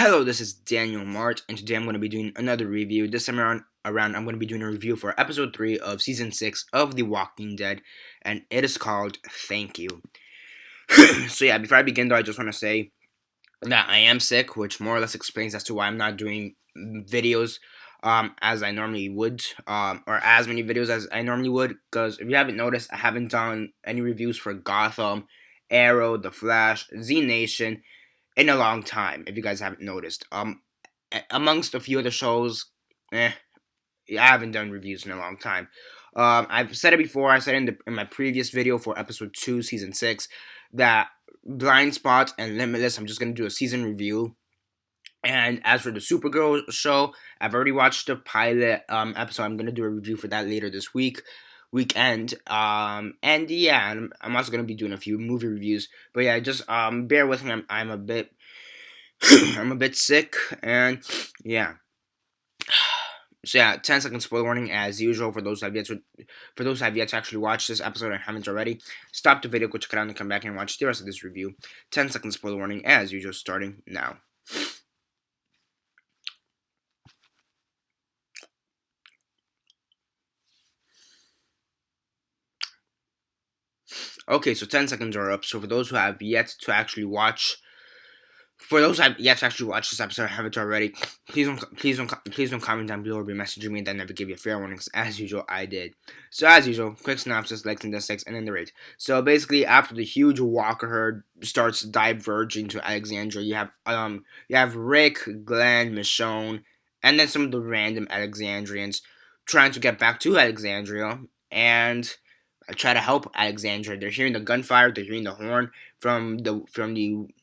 Hello, this is Daniel Mart, and today I'm going to be doing another review. This time around I'm going to be doing a review for episode 3 of season 6 of The Walking Dead, and it is called Thank You. So yeah, before I begin though, I just want to say that I am sick, which more or less explains as to why I'm not doing videos as I normally would, or as many videos as I normally would, because if you haven't noticed, I haven't done any reviews for Gotham, Arrow, The Flash, Z Nation, in a long time. If you guys haven't noticed, amongst a few other shows, I haven't done reviews in a long time. I've said it before. I said in my previous video for episode 2, season 6, that Blind Spot and Limitless, I'm just gonna do a season review. And as for the Supergirl show, I've already watched the pilot episode. I'm gonna do a review for that later this weekend. And yeah, I'm also gonna be doing a few movie reviews. But yeah, just bear with me. I'm a bit I'm a bit sick, and yeah. So yeah, 10 second spoiler warning as usual for those who have yet to actually watch this episode and haven't already. Stop the video, go check it out, and come back and watch the rest of this review. 10 second spoiler warning as usual, starting now. Okay, so 10 seconds are up. So for those who have yet to actually watch this episode, haven't already, please don't comment down below or be messaging me and then never give you a fair warning. As usual, I did. So as usual, quick synopsis, likes and dislikes, and then the rate. So basically, after the huge Walker herd starts diverging to Alexandria, you have Rick, Glenn, Michonne, and then some of the random Alexandrians trying to get back to Alexandria and try to help Alexandria. They're hearing the gunfire, they're hearing the horn from the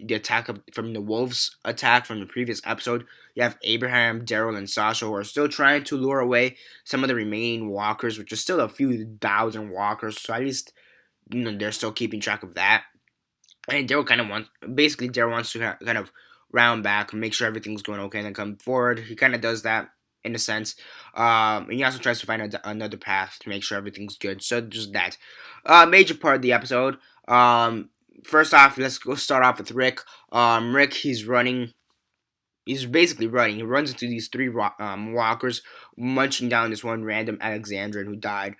attack from the wolves attack from the previous episode. You have Abraham, Daryl, and Sasha who are still trying to lure away some of the remaining walkers, which is still a few thousand walkers. So at least they're still keeping track of that. And Daryl wants to kind of round back, make sure everything's going okay, and then come forward. He kind of does that in a sense. And he also tries to find another path to make sure everything's good. So just that. Major part of the episode. First off, let's go start off with Rick. Rick, he's running. He's basically running. He runs into these three walkers, munching down this one random Alexandrian who died.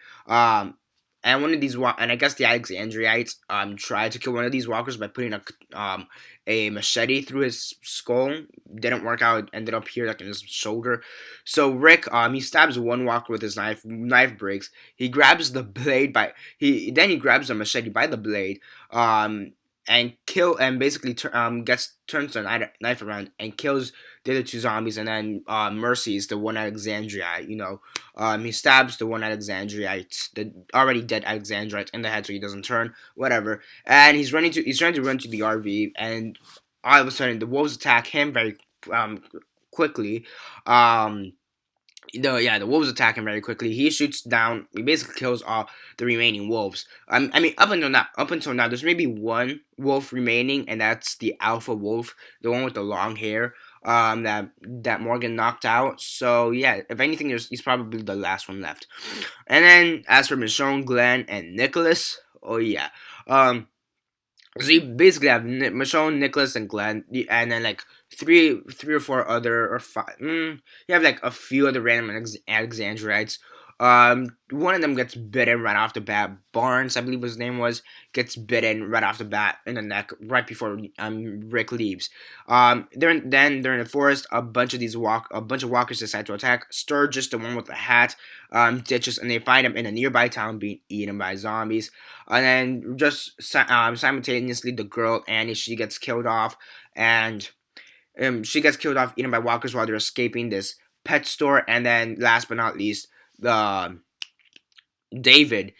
And one of these and I guess the Alexandrites tried to kill one of these walkers by putting a machete through his skull. Didn't work out. Ended up here like in his shoulder. So Rick he stabs one walker with his knife. Knife breaks. He grabs the blade he grabs the machete by the blade. And basically turns the knife around and kills the other two zombies, and then Mercy is the one Alexandrite. He stabs the one Alexandrite, the already dead Alexandrite, in the head so he doesn't turn. Whatever. And he's trying to run to the RV, and all of a sudden the wolves attack him very quickly. The wolves attack him very quickly. He shoots down. He basically kills all the remaining wolves. Up until now, there's maybe one wolf remaining, and that's the alpha wolf, the one with the long hair. That Morgan knocked out. So yeah, if anything, he's probably the last one left. And then as for Michonne, Glenn, and Nicholas, oh yeah, so you basically have Michonne, Nicholas, and Glenn, and then like three or four other or five. You have like a few other random Alexandrites. One of them gets bitten right off the bat. Barnes, I believe his name was, gets bitten right off the bat in the neck right before Rick leaves. They're in the forest. A bunch of walkers decide to attack. Sturgis, the one with the hat, ditches, and they find him in a nearby town being eaten by zombies. And then just simultaneously, the girl Annie, she gets killed off, and eaten by walkers while they're escaping this pet store. And then last but not least, the David.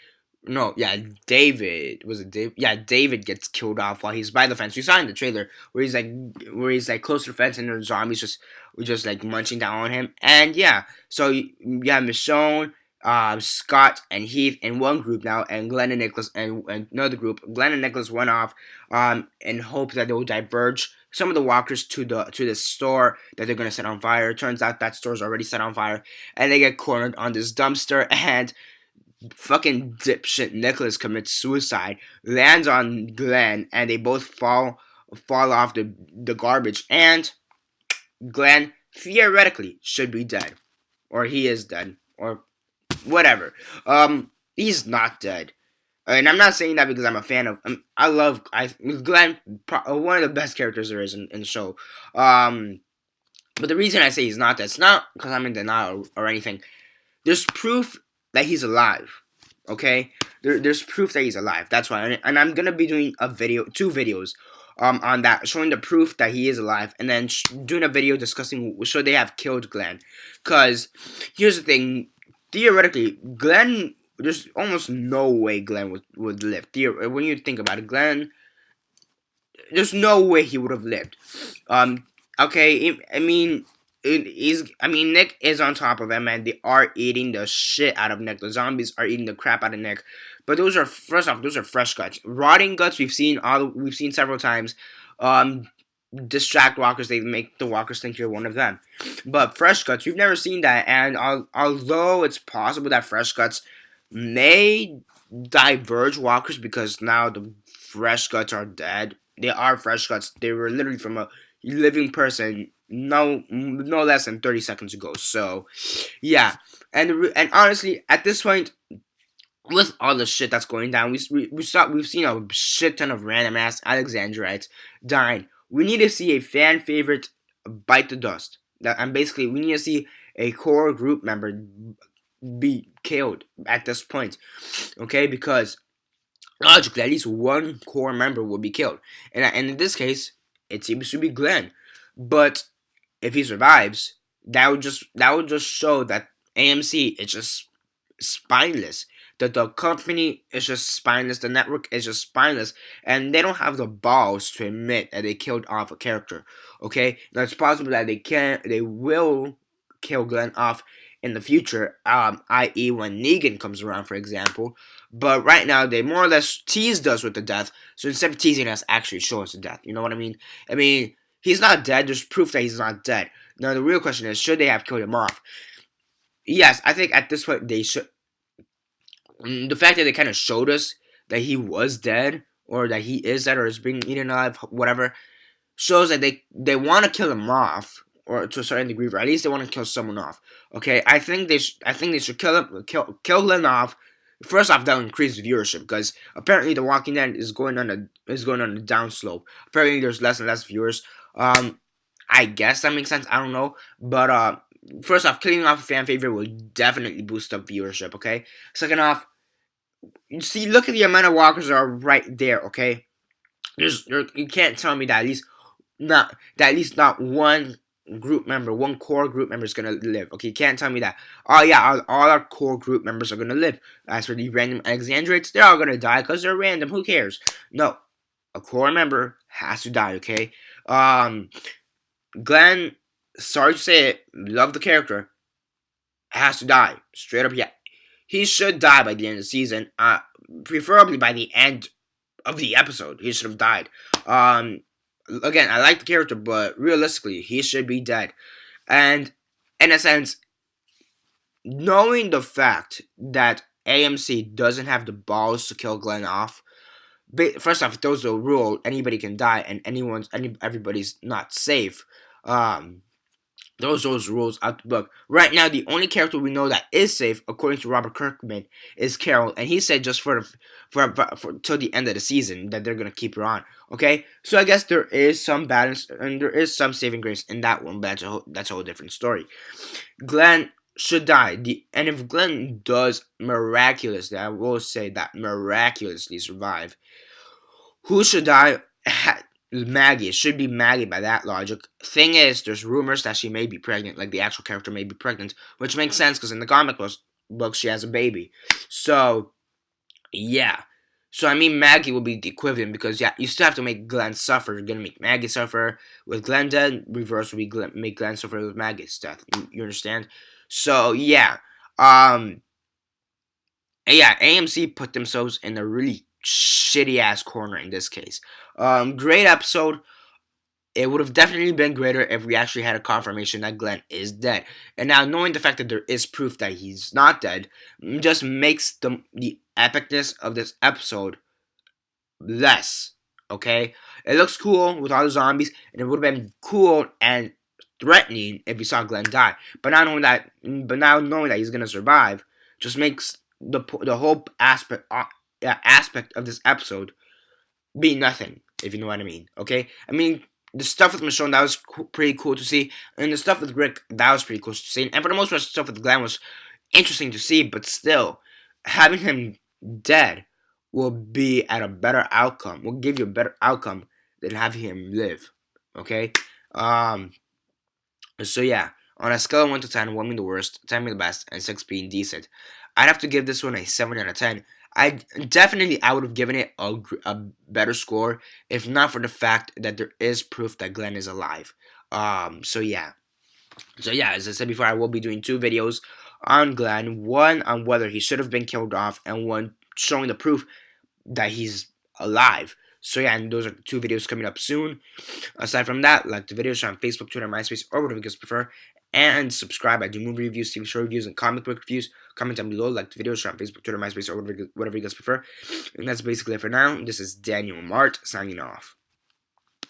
No, yeah, David was it David? Yeah, David gets killed off while he's by the fence. We saw in the trailer where he's like close to the fence and the zombies just like munching down on him. And yeah, so you have Michonne, Scott, and Heath in one group now, and Glenn and Nicholas and another group. Glenn and Nicholas went off in hope that they will diverge some of the walkers to the store that they're gonna set on fire. Turns out that store's already set on fire, and they get cornered on this dumpster, and fucking dipshit Nicholas commits suicide, lands on Glenn, and they both fall off the garbage. And Glenn theoretically should be dead, or he is dead, or whatever. He's not dead. And I'm not saying that because I'm a fan of. I love Glenn, one of the best characters there is in the show. But the reason I say he's not dead, it's not because I'm in denial or anything. There's proof that he's alive. Okay, there's proof that he's alive. That's why, and I'm gonna be doing two videos, on that, showing the proof that he is alive, and then doing a video discussing should they have killed Glenn. Cause here's the thing, theoretically, Glenn, there's almost no way Glenn would live. When you think about it, Glenn, there's no way he would have lived. Um, okay, I mean, Nick is on top of him, and they are eating the shit out of Nick. The zombies are eating the crap out of Nick. But those are, first off, those are fresh guts. Rotting guts we've seen several times. Distract walkers, they make the walkers think you're one of them. But fresh guts, we've never seen that. And although it's possible that fresh guts may diverge walkers because now the fresh guts are dead. They are fresh guts. They were literally from a living person no less than 30 seconds ago. So yeah, and honestly, at this point, with all the shit that's going down, we've seen a shit ton of random ass Alexandrites dying. We need to see a fan favorite bite the dust. And basically, we need to see a core group member be killed at this point. Okay, because logically, at least one core member will be killed, and in this case, it seems to be Glenn. But if he survives, that would just show that AMC is just spineless. That the company is just spineless. The network is just spineless, and they don't have the balls to admit that they killed off a character. Okay, now it's possible that they will kill Glenn off in the future, i.e., when Negan comes around, for example. But right now, they more or less teased us with the death. So instead of teasing us, actually show us the death. You know what I mean? I mean, he's not dead. There's proof that he's not dead. Now the real question is, should they have killed him off? Yes, I think at this point they should. The fact that they kind of showed us that he was dead, or that he is dead, or is being eaten alive, whatever, shows that they want to kill him off, or to a certain degree, or at least they want to kill someone off. Okay, I think they should kill Glenn off. First off, that will increase viewership because apparently The Walking Dead is going on a downslope. Apparently, there's less and less viewers. I guess that makes sense. I don't know, but first off, killing off a fan favorite will definitely boost up viewership. Okay. Second off, you see, look at the amount of walkers that are right there. Okay, you can't tell me that at least not one group member, one core group member is gonna live. Okay, you can't tell me that. Oh yeah, all our core group members are gonna live. As for the random Alexandrites, they're all gonna die because they're random. Who cares? No, a core member has to die. Okay. Glenn, sorry to say it, love the character, has to die. Straight up, yeah. He should die by the end of the season. Preferably by the end of the episode. He should have died. Again, I like the character, but realistically, he should be dead. And in a sense, knowing the fact that AMC doesn't have the balls to kill Glenn off, first off, if those are the rule, anybody can die, and everybody's not safe. Those rules out the book. Right now, the only character we know that is safe, according to Robert Kirkman, is Carol, and he said just for till the end of the season that they're gonna keep her on. Okay, so I guess there is some balance and there is some saving grace in that one, but that's a whole different story. Glenn should die, and if Glenn does miraculously, I will say that miraculously survive, who should die? Maggie. It should be Maggie by that logic. Thing is, there's rumors that she may be pregnant, like the actual character may be pregnant, which makes sense because in the comic book she has a baby. So, yeah. So, I mean, Maggie will be the equivalent because, yeah, you still have to make Glenn suffer. You're going to make Maggie suffer with Glenn dead. Reverse will be make Glenn suffer with Maggie's death. You understand? So, yeah. Yeah, AMC put themselves in a really shitty ass corner in this case. Great episode. It would have definitely been greater if we actually had a confirmation that Glenn is dead. And now knowing the fact that there is proof that he's not dead just makes the epicness of this episode less. Okay? It looks cool with all the zombies, and it would have been cool and threatening if he saw Glenn die. But now knowing that he's gonna survive just makes the whole aspect of this episode be nothing, if you know what I mean. Okay, I mean the stuff with Michonne, that was pretty cool to see, and the stuff with Rick, that was pretty cool to see, and for the most part, the stuff with Glenn was interesting to see. But still, having him dead will be at a better outcome. Will give you a better outcome than having him live. Okay, um, so yeah, on a scale of 1 to 10, 1 being the worst, 10 being the best, and 6 being decent, I'd have to give this one a 7 out of 10. I would have given it a better score if not for the fact that there is proof that Glenn is alive. So yeah. So yeah, as I said before, I will be doing 2 videos on Glenn. One on whether he should have been killed off, and one showing the proof that he's alive. So yeah, and those are 2 videos coming up soon. Aside from that, like the videos on Facebook, Twitter, MySpace, or whatever you guys prefer. And subscribe. I do movie reviews, TV show reviews, and comic book reviews. Comment down below, like the videos on Facebook, Twitter, MySpace, or whatever you guys prefer. And that's basically it for now. This is Daniel Mart signing off.